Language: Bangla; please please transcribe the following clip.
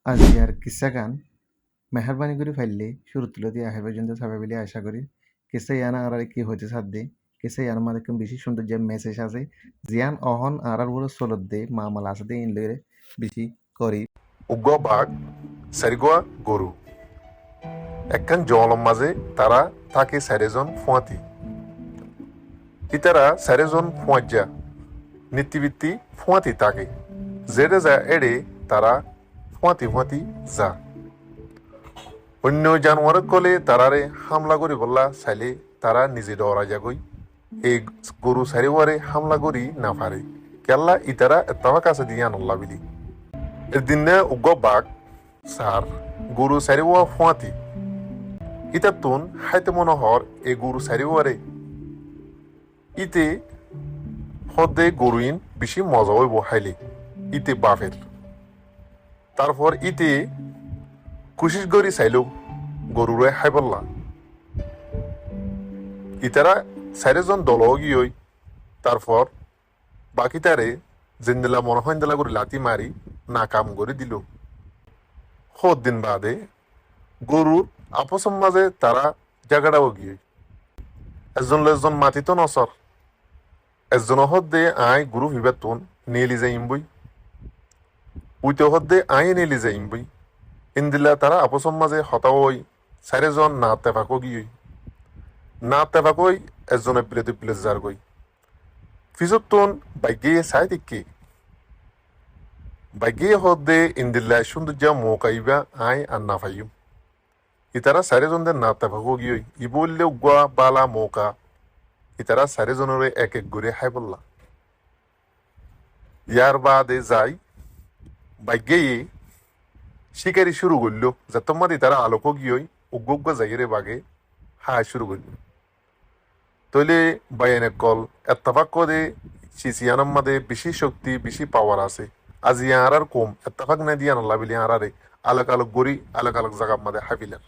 আজিয়ার কিসা গান মেহরবানি করে ফাইললে শুরু তুলে দিয়ে আহে পর্যন্ত থাকবে বলে আশা করি। কিসা ইয়ানা আর কি হইতে সাধ্যে কিসা ইয়ার মাঝে বেশি সুন্দর যে মেসেজ আছে জিয়ান অহন আর বড় সলত দে মামাল আছে দে ইন লইরে বেশি করি উগ্র বাঘ সারিগোয়া গরু একখান জলম মাঝে তারা থাকে সারেজন ফুয়াতি ইতারা সারেজন ফুয়াজ্জা নীতিবৃত্তি ফুয়াতি থাকে জেডে যা এড়ে তারা ফুয়াতি ফুয়াতি যা অন্য জানোয়ার কলে তারারে হামলা করি বললা চাইলে তারা নিজে ডরা যাগই এই গরু সারিওয়ারে হামলা করি না পারে কেল্লা ইতারা এতবা কাছে দিয়ে আনল্লা বিলি এর দিনে উগ্র বাঘ সার গরু সারিওয়া ফুয়াতি ইতাতুন হাইতে মনোহর এ গরু সারিওয়ারে ইতে হদে গরুইন বেশি মজা হইব হাইলে ইতে বাফের তারপর ইতে কুশিস গরি চাইলেও গরুরে হাই বললা ইতারা চারিজন দল গিয়ে তারপর বাকি তারে জিন্দেলা মনহইন্দেলা করে লাতি মারি না কাম করে দিল হদ দিন বাদে গরুর আপসম মাঝে তারা জাগাড়াও গিয়ে একজন লোকজন মাতিত নসর একজন হদ্দে আই গুরু ভিবাতুন নিয়েলি যাইম বই উইতে হদ্দে আই নিয়েলি যাইম বই ইন্দিলা তারা আপসম মাঝে হতাওই চারিজন না তেফাকো গিয়ে না তেফাকই একজনে প্লেতে প্লেট যার গই ফিজতুন বাইগে চাই দেখি বাইগে হদ্দে ইন্দিল্লা সৌন্দর্য মৌকাইবা আই আর না ফাইম ইতারা চারিজনদের না তেফাকো গিয়ে ই বললে উগুয়া বালা মৌকা ইতারা চারিজনরে এক এক করে হাই বললা ইয়ার বাদে যাই বাইগেয়ে শিকারি শুরু করলো যে তোমার তারা আলোক গিয়ে উগ্র জায়গারে বাগে হাই শুরু করলো তৈলে বাইনে কল এত্তাফাক করে সিসিয়ানার মাঝে বেশি শক্তি বেশি পাওয়ার আছে আজ ইয়ার আর কম এত্তাফাক না দিয়ে আল্লাহ বিলি আরারে আলোক আলোক গড়ি আলোক আলোক জায়গার মাঝে হাবিলেন